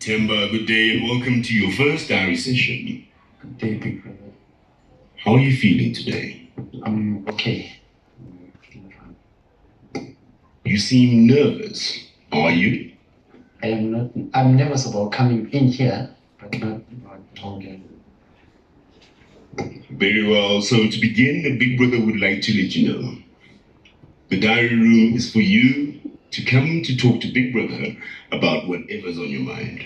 Themba, good day and welcome to your first diary session. Good day, big brother. How are you feeling today? I'm okay. You seem nervous. Are you? I am not. I'm nervous about coming in here, but not about talking. Very well. So to begin, the big brother would like to let you know. The diary room is for you to come to talk to big brother about whatever's on your mind.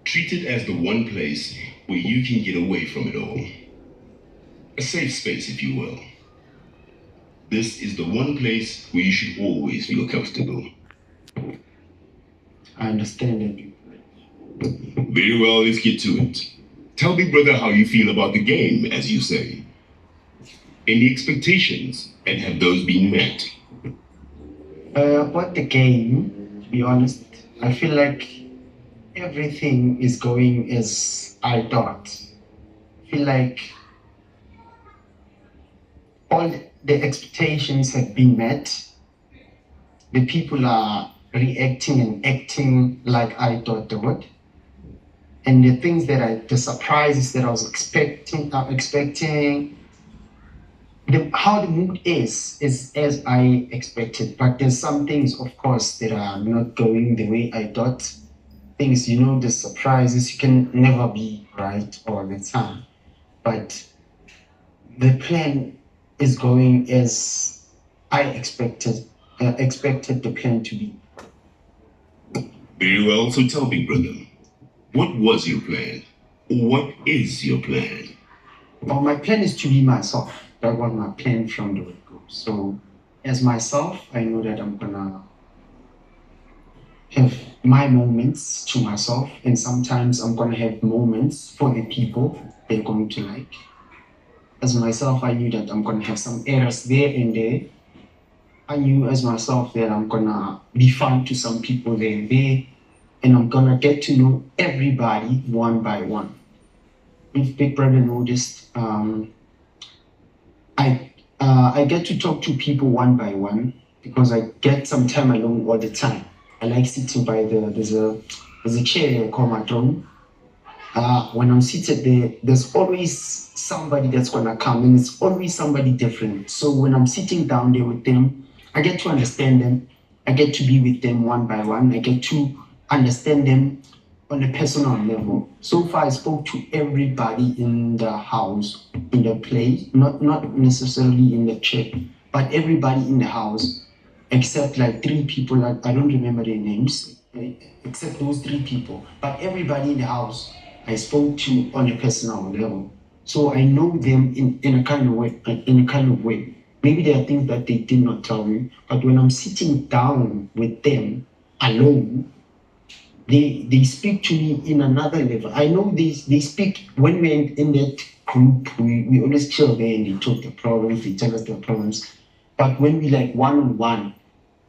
Treat it as the one place where you can get away from it all. A safe space, if you will. This is the one place where you should always feel comfortable. I understand it, big brother. Very well, let's get to it. Tell big brother how you feel about the game, as you say. Any expectations, and have those been met? About the game, to be honest, I feel like everything is going as I thought. I feel like all the expectations have been met. The people are reacting and acting like I thought they would. And the surprises that I was expecting, how the mood is as I expected. But there's some things, of course, that are not going the way I thought. Things, the surprises, you can never be right all the time. But the plan is going as I expected the plan to be. Very well, so tell big brother, what was your plan? Or what is your plan? Well, my plan is to be myself. That was my plan from the word-go. So as myself, I know that I'm gonna have my moments to myself, and sometimes I'm gonna have moments for the people they're going to like. As myself, I knew that I'm gonna have some errors there and there. I knew as myself that I'm gonna be fun to some people there and there, and I'm gonna get to know everybody one by one. If Big Brother noticed, I get to talk to people one by one because I get some time alone all the time. I like sitting by there's a chair there called my throne. When I'm seated there, there's always somebody that's gonna come, and it's always somebody different. So when I'm sitting down there with them, I get to understand them. I get to be with them one by one. I get to understand them on a personal level. So far, I spoke to everybody in the house, in the place, not necessarily in the chat, but everybody in the house, except like 3 people. I don't remember their names, except those 3 people. But everybody in the house, I spoke to on a personal level. So I know them in a kind of way. Maybe there are things that they did not tell me, but when I'm sitting down with them alone, they speak to me in another level. I know they speak when we're in that group, we always chill there and they talk the problems, they tell us their problems. But when we like one-on-one,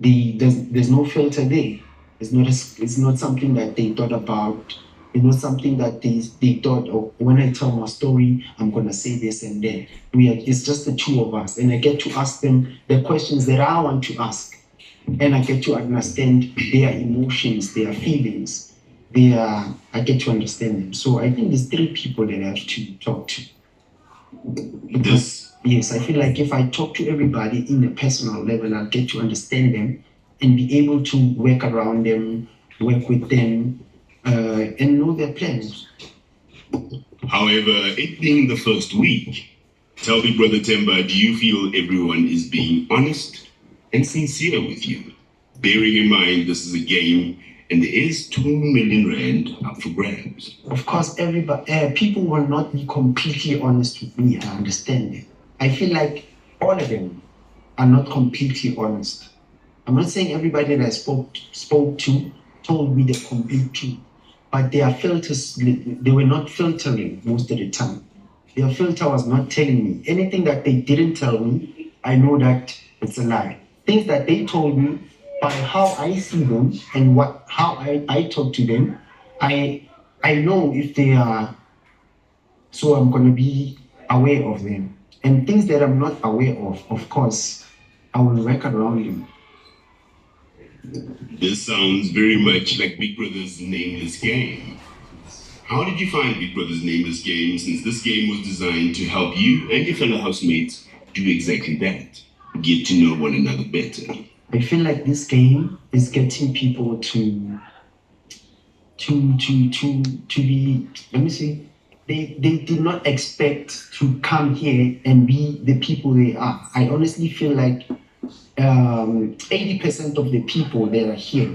there's no filter there. It's not something that they thought about. It's not something that they thought, oh, when I tell my story, I'm gonna say this and that. It's just the 2 of us, and I get to ask them the questions that I want to ask. And I get to understand their emotions, their feelings. I get to understand them. So I think there's 3 people that I have to talk to. Yes, I feel like if I talk to everybody in a personal level, I'll get to understand them and be able to work around them, work with them, and know their plans. However, it being the first week, tell me, Brother Themba, do you feel everyone is being honest and sincere with you? Bearing in mind this is a game and there is 2 million rand up for grabs. Of course, people will not be completely honest with me. I understand it. I feel like all of them are not completely honest. I'm not saying everybody that I spoke to told me the complete truth, but their filters, they were not filtering most of the time. Their filter was not telling me anything that they didn't tell me. I know that it's a lie. Things that they told me, by how I see them and how I talk to them, I know if they are. So I'm gonna be aware of them. And things that I'm not aware of course, I will work around them. This sounds very much like Big Brother's Nameless Game. How did you find Big Brother's Nameless Game, since this game was designed to help you and your fellow housemates do exactly that? Get to know one another better. I feel like this game is getting people to be, let me see, they did not expect to come here and be the people they are. I honestly feel like 80% of the people that are here,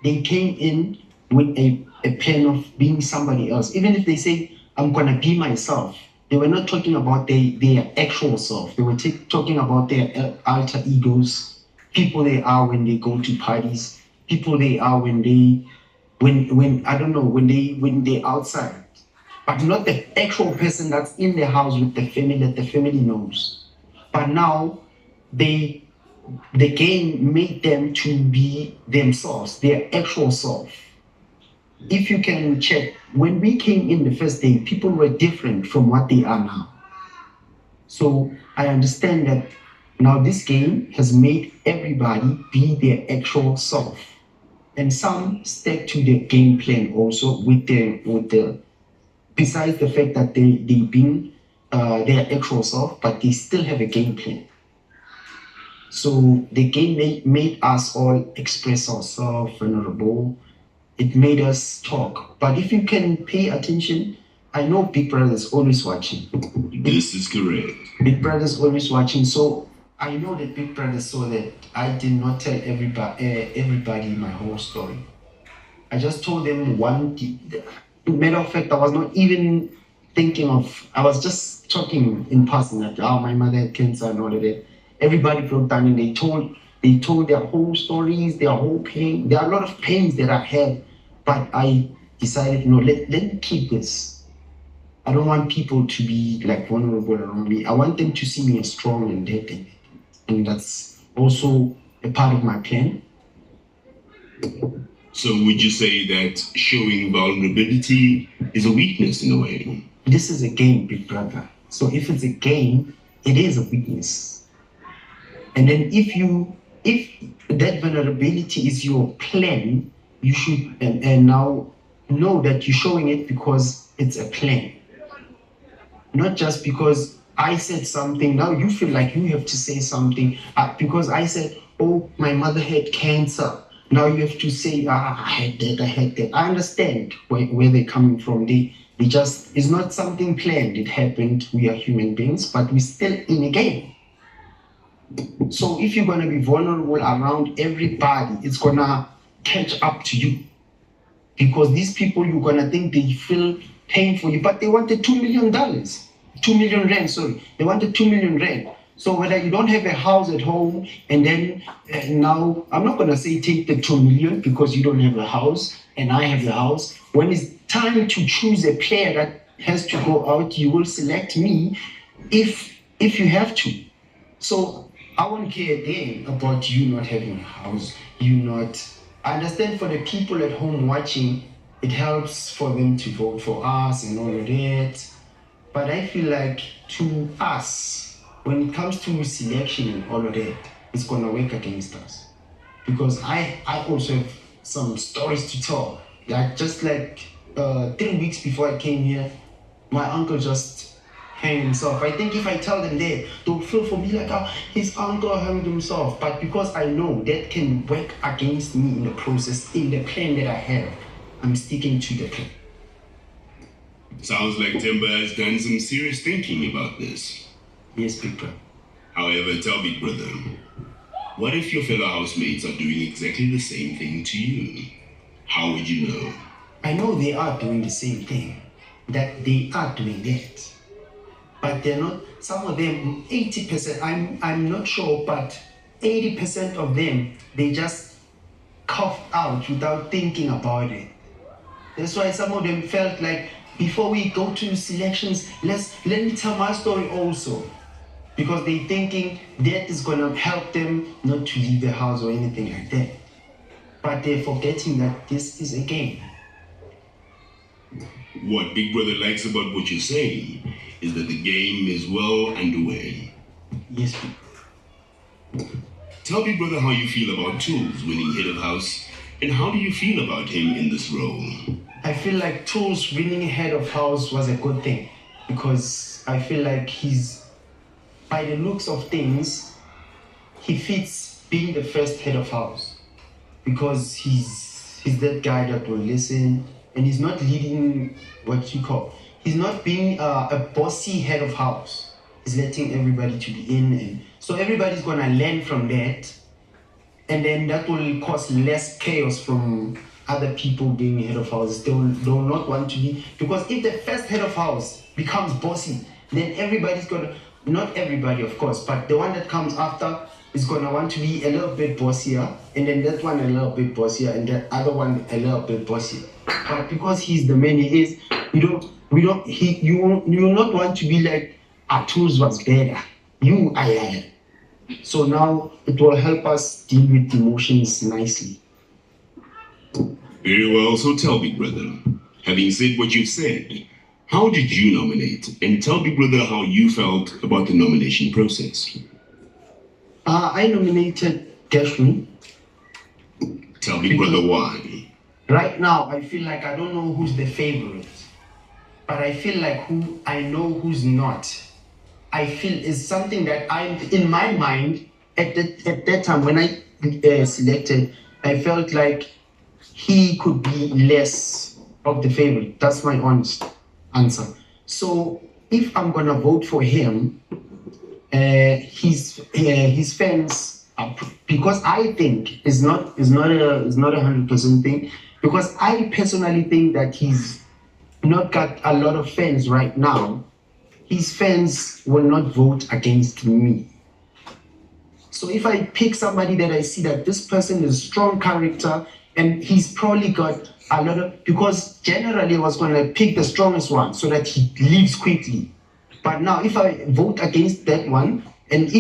they came in with a plan of being somebody else. Even if they say, I'm gonna be myself, they were not talking about their actual self. They were talking about their alter egos, people they are when they go to parties, people they are when I don't know, when they're outside, but not the actual person that's in the house with the family that the family knows. But now the game made them to be themselves, their actual self. If you can check, when we came in the first day, people were different from what they are now. So I understand that now this game has made everybody be their actual self. And some stick to the game plan also with the besides the fact that they being their actual self, but they still have a game plan. So the game made us all express ourselves vulnerable. It made us talk. But if you can pay attention, I know Big Brother is always watching. This is correct. Big Brother is always watching. So I know that Big Brother saw that I did not tell everybody my whole story. I just told them one. Matter of fact, I was not even thinking of. I was just talking in passing that my mother had cancer and all of that. Everybody broke down and they told their whole stories, their whole pain. There are a lot of pains that I had, but I decided, let me keep this. I don't want people to be like vulnerable around me. I want them to see me as strong and dead, and that's also a part of my plan. So would you say that showing vulnerability is a weakness in a way? This is a game, Big Brother. So if it's a game, it is a weakness. And then if that vulnerability is your plan, you should and now know that you're showing it because it's a plan. Not just because I said something, now you feel like you have to say something. Because I said, oh, my mother had cancer. Now you have to say, I had that. I understand where they're coming from. They just, it's not something planned. It happened. We are human beings, but we're still in a game. So if you're going to be vulnerable around everybody, it's going to catch up to you. Because these people, you're going to think they feel pain for you, but they wanted $2 million. 2 million rand, sorry. They wanted 2 million rand. So whether you don't have a house at home, and then now, I'm not going to say take the 2 million because you don't have a house and I have a house. When it's time to choose a player that has to go out, you will select me if you have to. So I won't care then about you not having a house, I understand for the people at home watching, it helps for them to vote for us and all of that. But I feel like to us, when it comes to selection and all of that, it's going to work against us. Because I also have some stories to tell. Like just like 3 weeks before I came here, my uncle just hanged himself. I think if I tell them that, they'll feel for me like, his uncle hanged himself. But because I know that can work against me in the process, in the plan that I have, I'm sticking to the plan. Sounds like Themba has done some serious thinking about this. Yes, Big Brother. However, tell Big Brother, what if your fellow housemates are doing exactly the same thing to you? How would you know? I know they are doing the same thing, that they are doing that. But they're not, some of them, 80%, I'm not sure, but 80% of them, they just coughed out without thinking about it. That's why some of them felt like, before we go to selections, let me tell my story also. Because they're thinking that is going to help them not to leave the house or anything like that. But they're forgetting that this is a game. What Big Brother likes about what you're saying is that the game is well underway. Yes. Tell Big Brother how you feel about Tools winning Head of House, and how do you feel about him in this role? I feel like Tools winning Head of House was a good thing, because I feel like by the looks of things, he fits being the first Head of House, because he's that guy that will listen, and he's not leading he's not being a bossy Head of House. He's letting everybody to be in, and so everybody's gonna learn from that, and then that will cause less chaos from other people being Head of House. They will not want to be, because if the first Head of House becomes bossy, then everybody's gonna, not everybody of course, but the one that comes after is gonna want to be a little bit bossier, and then that one a little bit bossier, and the other one a little bit bossier. But because he's the man he is, you will not want to be like, Tools was better. So now it will help us deal with emotions nicely. Very well, so tell Big Brother, having said what you've said, how did you nominate? And tell Big Brother how you felt about the nomination process. I nominated Dashmi. Tell Big Brother why. Right now, I feel like I don't know who's the favorite, but I feel like I know who's not. I feel is something that I'm in my mind at that time when I selected. I felt like he could be less of the favorite. That's my honest answer. So if I'm gonna vote for him, his fans are, because I think is not 100% thing, because I personally think that he's not got a lot of fans right now. His fans will not vote against me. So if I pick somebody that I see that this person is strong character, and he's probably got a lot of, because generally I was going to pick the strongest one so that he leaves quickly. But now if I vote against that one, and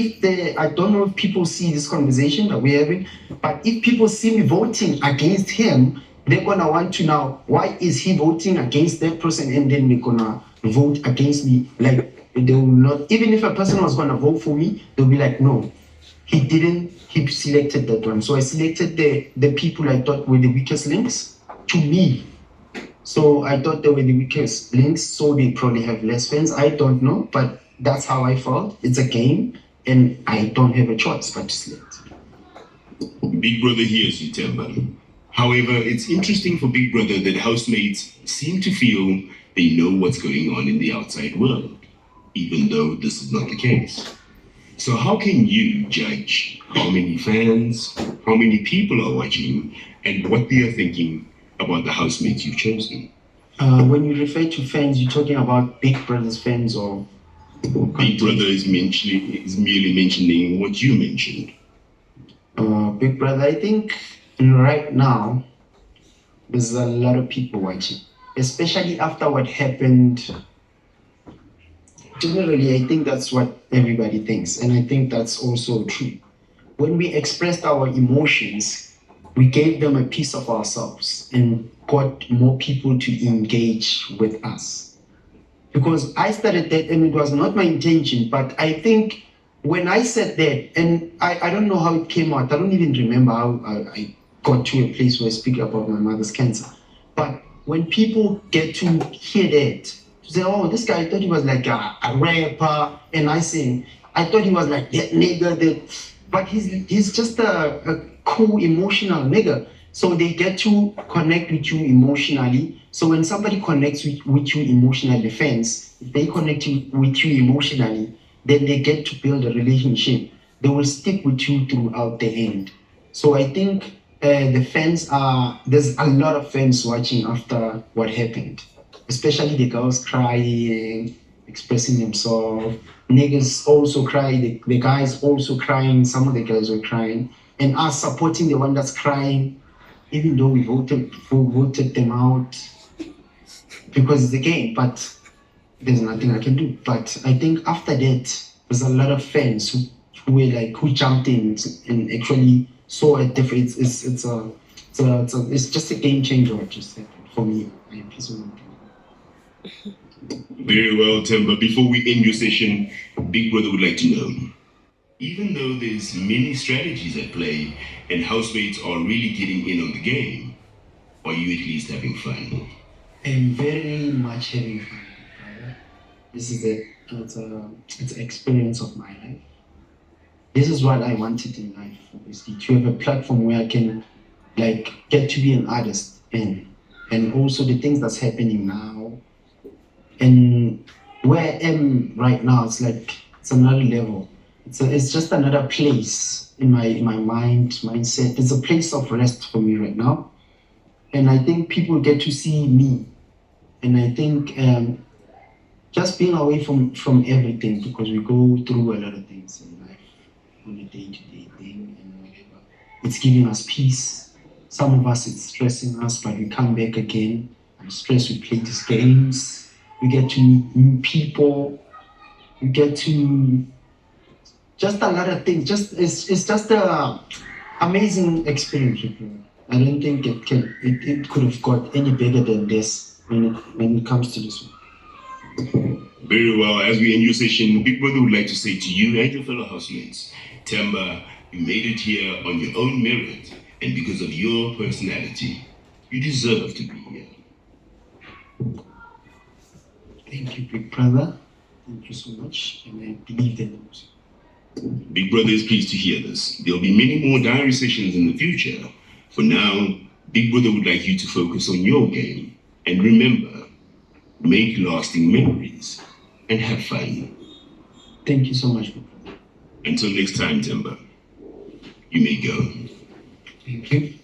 I don't know if people see this conversation that we're having, but if people see me voting against him, they're going to want to know, why is he voting against that person? And then they're going to vote against me. Like, they will not, even if a person was going to vote for me, they'll be like, no, he didn't, he selected that one. So I selected the people I thought were the weakest links to me. So I thought they were the weakest links, so they probably have less fans. I don't know, but that's how I felt. It's a game, and I don't have a choice but to select. Big Brother hears you, Themba. However, it's interesting for Big Brother that housemates seem to feel they know what's going on in the outside world, even though this is not the case. So how can you judge how many fans, how many people are watching, and what they are thinking about the housemates you've chosen? When you refer to fans, you're talking about Big Brother's fans, or Big Brother is merely mentioning what you mentioned. Big Brother, I think right now there's a lot of people watching, especially after what happened. Generally, I think that's what everybody thinks, and I think that's also true. When we expressed our emotions, we gave them a piece of ourselves and got more people to engage with us. Because I started that, and it was not my intention, but I think when I said that, and I don't know how it came out, I don't even remember how I got to a place where I speak about my mother's cancer. But when people get to hear that, to say, oh, this guy, I thought he was like a rapper, and I thought he was like that nigga, but he's just a cool, emotional nigga. So they get to connect with you emotionally. So when somebody connects with you emotionally, fans, if they connect with you emotionally, then they get to build a relationship. They will stick with you throughout the end. So I think the fans there's a lot of fans watching after what happened, especially the girls crying, expressing themselves. Niggas also cry, the guys also crying, some of the guys were crying, and us supporting the one that's crying, even though we voted them out because it's a game, but there's nothing I can do. But I think after that, there's a lot of fans who jumped in and actually saw a difference. It's just a game changer, what you said, for me. Very well, Themba. Before we end your session, Big Brother would like to know, Even though there's many strategies at play and housemates are really getting in on the game, are you at least having fun? I'm very much having fun, brother. This is it's an experience of my life. This is what I wanted in life, obviously, to have a platform where I can like get to be an artist and also the things that's happening now and where I am right now. It's like it's another level. It's just another place in my mindset. It's a place of rest for me right now, and I think people get to see me, and I think just being away from everything, because we go through a lot of things in life on a day-to-day thing and whatever. It's giving us peace. Some of us it's stressing us, but we come back again. I'm stressed. We play these games. We get to meet new people. We get to just a lot of things. It's just a amazing experience. I don't think it could have got any bigger than this when it comes to this one. Very well. As we end your session, Big Brother would like to say to you and your fellow housemates, Themba, you made it here on your own merit, and because of your personality, you deserve to be here. Thank you, Big Brother. Thank you so much, and I believe that also. Big Brother is pleased to hear this. There'll be many more diary sessions in the future. For now, Big Brother would like you to focus on your game, and remember, make lasting memories and have fun. Thank you so much, Big Brother. Until next time, Themba, you may go. Thank you.